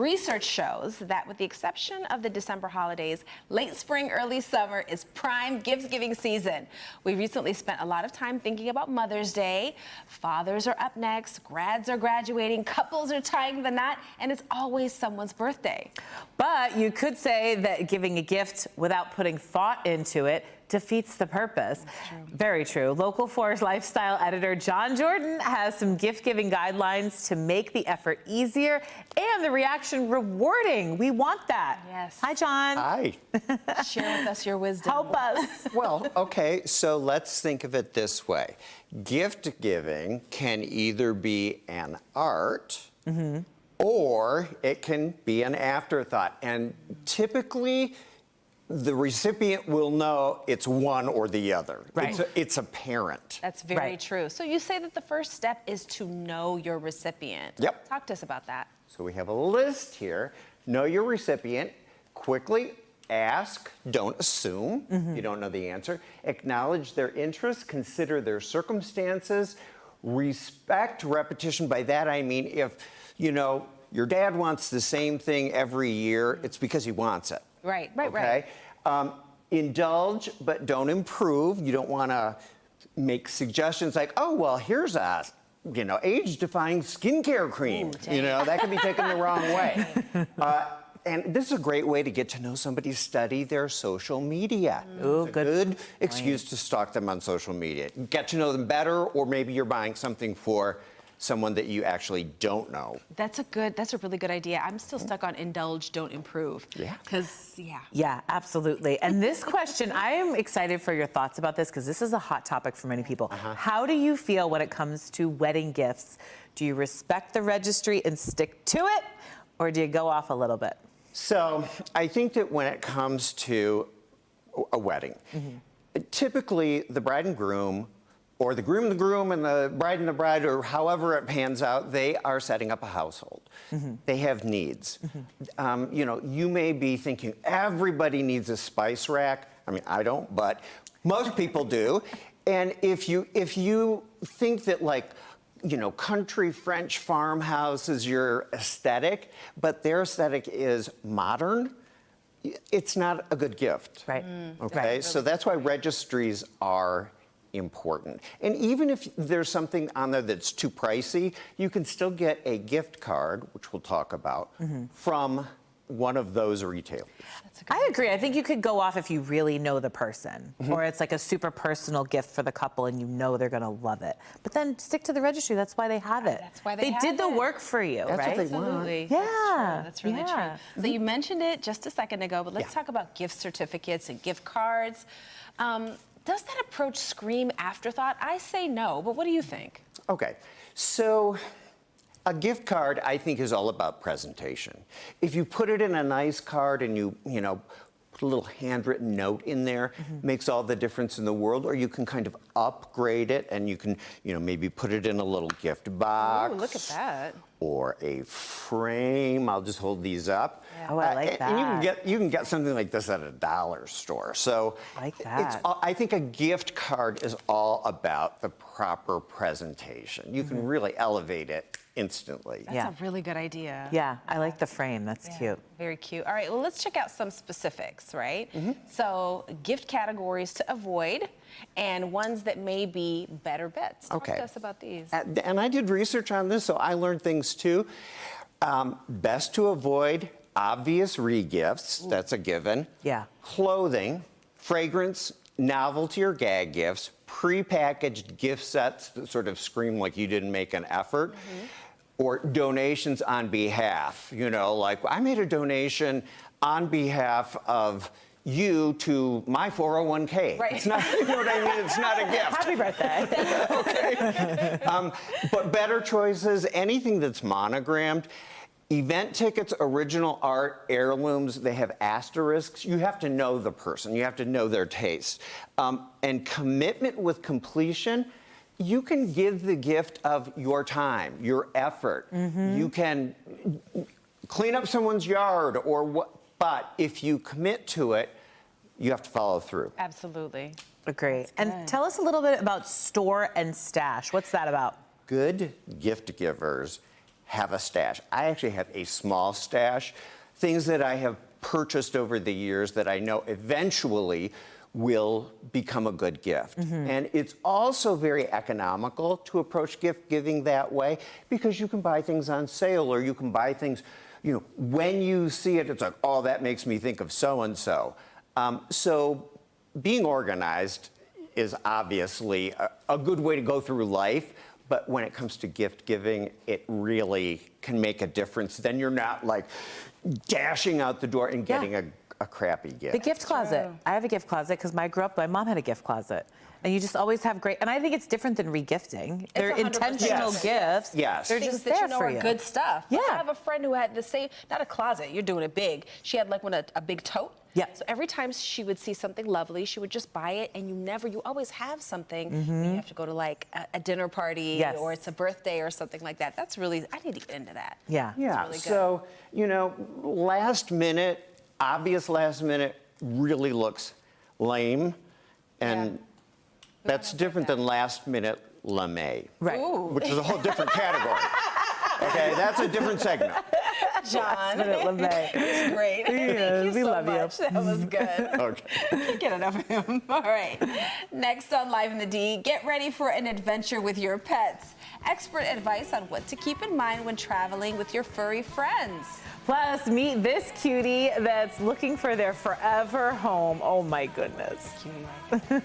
Research shows that with the exception of the December holidays, late spring, early summer is prime gift-giving season. We recently spent a lot of time thinking about Mother's Day. Fathers are up next, grads are graduating, couples are tying the knot, and it's always someone's birthday. But you could say that giving a gift without putting thought into it defeats the purpose. That's true. Very true. Local 4's lifestyle editor John Jordan has some gift-giving guidelines to make the effort easier and the reaction rewarding. We want that. Yes. Hi, John. Hi. Share with us your wisdom. Help us. Well, okay, so let's think of it this way. Gift giving can either be an art or it can be an afterthought. And typically, the recipient will know it's one or the other. Right. It's apparent. That's very Right. true. So you say that the first step is to know your recipient. Yep. Talk to us about that. So we have a list here. Know your recipient. Quickly ask. Don't assume you don't know the answer. Acknowledge their interests. Consider their circumstances. Respect repetition. By that I mean if, you know, your dad wants the same thing every year, it's because he wants it. Right. Okay? Indulge, but don't improve. You don't want to make suggestions like, oh, well, here's a, you know, age-defying skincare cream. Ooh, You know, that can be taken the wrong way. And this is a great way to get to know somebody, study their social media. Ooh, It's a good excuse to stalk them on social media. Get to know them better, or maybe you're buying something for someone that you actually don't know. That's a really good idea. I'm still stuck on indulge, don't improve. Yeah. Yeah, absolutely. And this question, I am excited for your thoughts about this because this is a hot topic for many people. How do you feel when it comes to wedding gifts? Do you respect the registry and stick to it, or do you go off a little bit? So I think that when it comes to a wedding, typically the bride and groom, or the groom and the bride, or however it pans out, they are setting up a household. They have needs. You know, you may be thinking everybody needs a spice rack. I mean, I don't, but most people do. And if you think that, like, you know, country French farmhouse is your aesthetic, but their aesthetic is modern, it's not a good gift. Right. Okay, so that's why registries are important. And even if there's something on there that's too pricey, you can still get a gift card, which we'll talk about, from one of those retailers. I agree. I think you could go off if you really know the person, or it's like a super personal gift for the couple and you know they're going to love it. But then stick to the registry. That's why they have it. That's why they have did the it. work for you, That's right? what they want. Absolutely. Yeah. That's really Yeah. true. So you mentioned it just a second ago, but let's Yeah. talk about gift certificates and gift cards. Does that approach scream afterthought? I say no, but what do you think? Okay, so a gift card, I think, is all about presentation. If you put it in a nice card and you know, put a little handwritten note in there, makes all the difference in the world. Or you can kind of upgrade it and you can, you know, maybe put it in a little gift box. Oh, look at that. Or a frame. I'll just hold these up. Yeah. Oh, I like And that. you can get something like this at a dollar store. So I like that. I think a gift card is all about the proper presentation. You can really elevate it instantly. That's Yeah. a really good idea. Yeah, I like the frame. That's cute. Very cute. All right, well, let's check out some specifics, right? So gift categories to avoid and ones that may be better bets. Talk Okay. to us about these. And I did research on this, so I learned things too. Best to avoid obvious re-gifts. That's a given. Yeah. Clothing, fragrance, novelty or gag gifts, prepackaged gift sets that sort of scream like you didn't make an effort, or donations on behalf. You know, like I made a donation on behalf of you to my 401k. Right. It's not, you know what I mean? It's not a gift. Happy birthday. Okay. But better choices, anything that's monogrammed. Event tickets, original art, heirlooms, they have asterisks. You have to know the person. You have to know their taste. And commitment with completion, you can give the gift of your time, your effort. You can clean up someone's yard or what, but if you commit to it, you have to follow through. Absolutely. Agree. And tell us a little bit about store and stash. What's that about? Good gift givers have a stash. I actually have a small stash, things that I have purchased over the years that I know eventually will become a good gift. And it's also very economical to approach gift giving that way because you can buy things on sale or you can buy things, you know, when you see it, it's like, oh, that makes me think of so-and-so. So being organized is obviously a good way to go through life, but when it comes to gift giving, it really can make a difference. Then you're not like dashing out the door and getting a crappy gift. The gift closet. I have a gift closet because my mom had a gift closet. And you just always have great, and I think it's different than regifting. They're 100% intentional Yes. gifts. Yes. They're Things just that there you know for are you. good stuff. Yeah. I have a friend who had the same, not a closet, you're doing it big. She had like a big tote. Yeah. So every time she would see something lovely, she would just buy it, and you always have something when you have to go to like a dinner party Yes. or it's a birthday or something like that. That's really, I need to get into that. Yeah. Yeah, really good. so, you know, obvious last minute really looks lame, and that's different than last minute lame, Right. Ooh. which is a whole different category. Okay, that's a different segment. John. Minute LeMay. It's great. Yeah, Thank you we so love you. much. That was good. Okay. Can't get enough of him. All right. Next on Live in the D, get ready for an adventure with your pets. Expert advice on what to keep in mind when traveling with your furry friends. Plus, meet this cutie that's looking for their forever home. Oh my goodness. Cutie, right?